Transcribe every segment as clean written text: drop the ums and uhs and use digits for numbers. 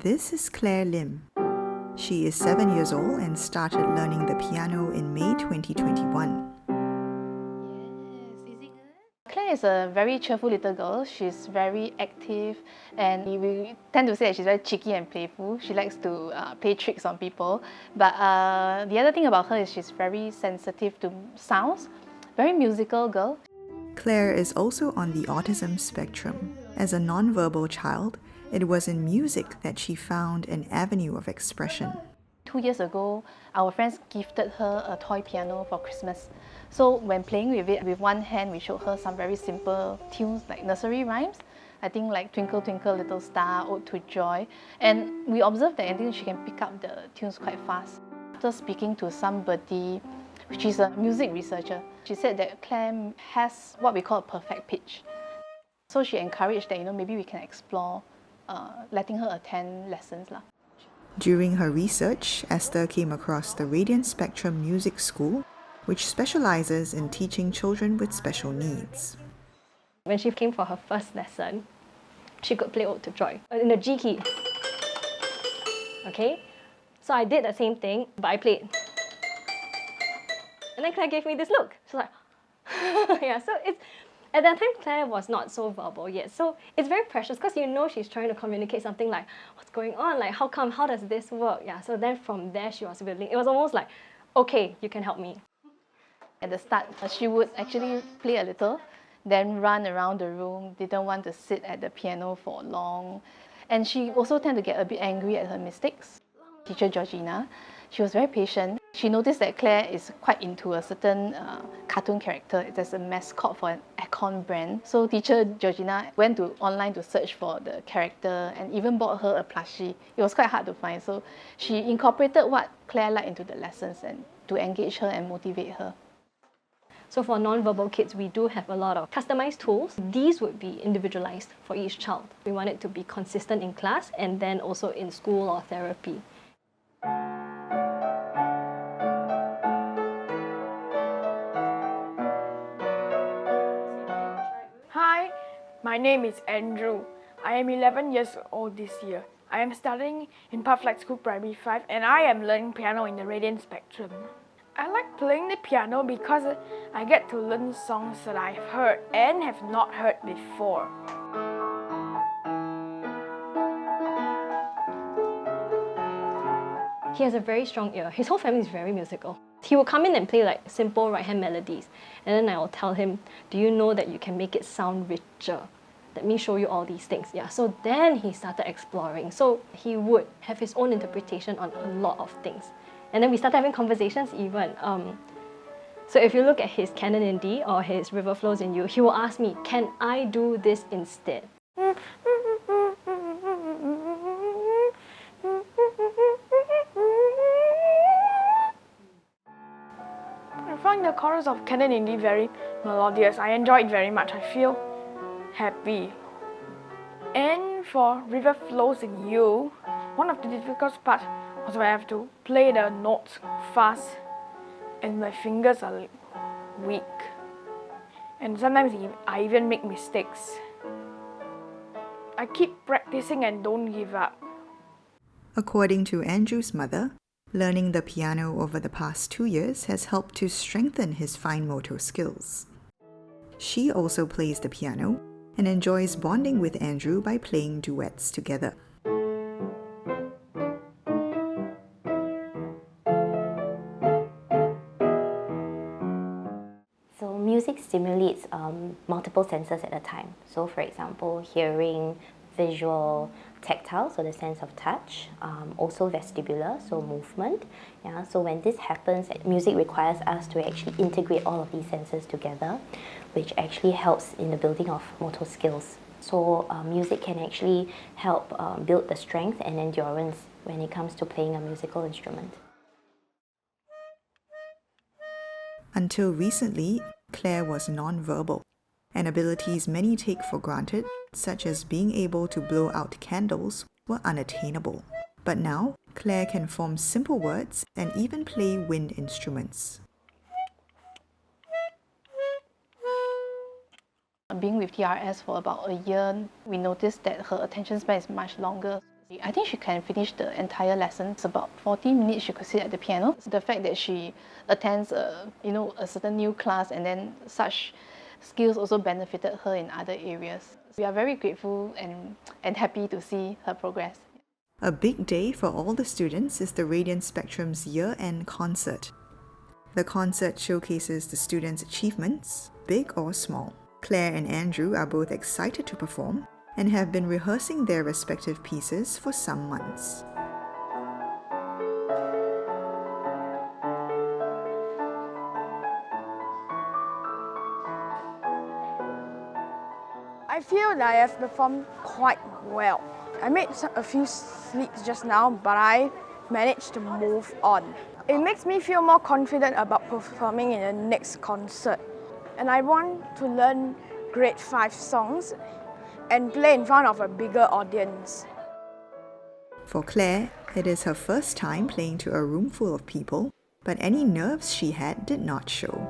This is Claire Lim. She is 7 years old and started learning the piano in May 2021. Claire is a very cheerful little girl. She's very active and we tend to say that she's very cheeky and playful. She likes to play tricks on people. But the other thing about her is she's very sensitive to sounds, very musical girl. Claire is also on the autism spectrum. As a non-verbal child, it was in music that she found an avenue of expression. 2 years ago, our friends gifted her a toy piano for Christmas. So when playing with it, with one hand, we showed her some very simple tunes like nursery rhymes. I think like Twinkle Twinkle Little Star, Ode to Joy. And we observed that I think she can pick up the tunes quite fast. After speaking to somebody, which is a music researcher, she said that Claire has what we call a perfect pitch. So she encouraged that, maybe we can explore letting her attend lessons. During her research, Esther came across the Radiant Spectrum Music School, which specializes in teaching children with special needs. When she came for her first lesson, she could play Ode to Joy in the G key. Okay? So I did the same thing, but I played. And then Claire gave me this look. She's like, yeah, so it's, at that time, Claire was not so verbal yet. So it's very precious because she's trying to communicate something like, what's going on? Like, how come? How does this work? Yeah, so then from there, she was willing. It was almost like, okay, you can help me. At the start, she would actually play a little, then run around the room, didn't want to sit at the piano for long. And she also tended to get a bit angry at her mistakes. Teacher Georgina, she was very patient. She noticed that Claire is quite into a certain cartoon character. There's a mascot for an aircon brand. So teacher Georgina went online to search for the character and even bought her a plushie. It was quite hard to find. So she incorporated what Claire liked into the lessons and to engage her and motivate her. So for non-verbal kids, we do have a lot of customized tools. These would be individualized for each child. We want it to be consistent in class and then also in school or therapy. Hi, my name is Andrew. I am 11 years old this year. I am studying in Pathlight School Primary 5 and I am learning piano in the Radiant Spectrum. I like playing the piano because I get to learn songs that I've heard and have not heard before. He has a very strong ear. His whole family is very musical. He will come in and play like simple right-hand melodies. And then I will tell him, do you know that you can make it sound richer? Let me show you all these things. Yeah, so then he started exploring. So he would have his own interpretation on a lot of things. And then we started having conversations even. So if you look at his Canon in D or his River Flows in You, he will ask me, can I do this instead? I find the chorus of Canon in D very melodious. I enjoy it very much. I feel happy. And for River Flows in You, one of the difficult parts was when I have to play the notes fast and my fingers are weak. And sometimes I even make mistakes. I keep practicing and don't give up. According to Andrew's mother, learning the piano over the past 2 years has helped to strengthen his fine motor skills. She also plays the piano and enjoys bonding with Andrew by playing duets together. So music stimulates multiple senses at a time. So for example, hearing, visual, tactile, so the sense of touch, also vestibular, so movement. Yeah, so when this happens, music requires us to actually integrate all of these senses together, which actually helps in the building of motor skills. So music can actually help build the strength and endurance when it comes to playing a musical instrument. Until recently, Claire was non-verbal, and abilities many take for granted, such as being able to blow out candles, were unattainable. But now, Claire can form simple words and even play wind instruments. Being with TRS for about a year, we noticed that her attention span is much longer. I think she can finish the entire lesson. It's about 40 minutes she could sit at the piano. The fact that she attends a certain new class, and then such skills also benefited her in other areas. We are very grateful and happy to see her progress. A big day for all the students is the Radiant Spectrum's year-end concert. The concert showcases the students' achievements, big or small. Claire and Andrew are both excited to perform and have been rehearsing their respective pieces for some months. I feel that I have performed quite well. I made a few slips just now, but I managed to move on. It makes me feel more confident about performing in the next concert. And I want to learn grade 5 songs and play in front of a bigger audience. For Claire, it is her first time playing to a room full of people, but any nerves she had did not show.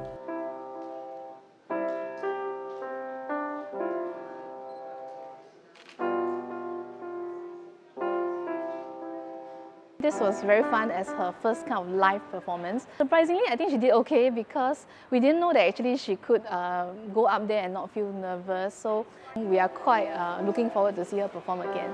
This was very fun as her first kind of live performance. Surprisingly, I think she did okay because we didn't know that actually she could go up there and not feel nervous. So we are quite looking forward to see her perform again.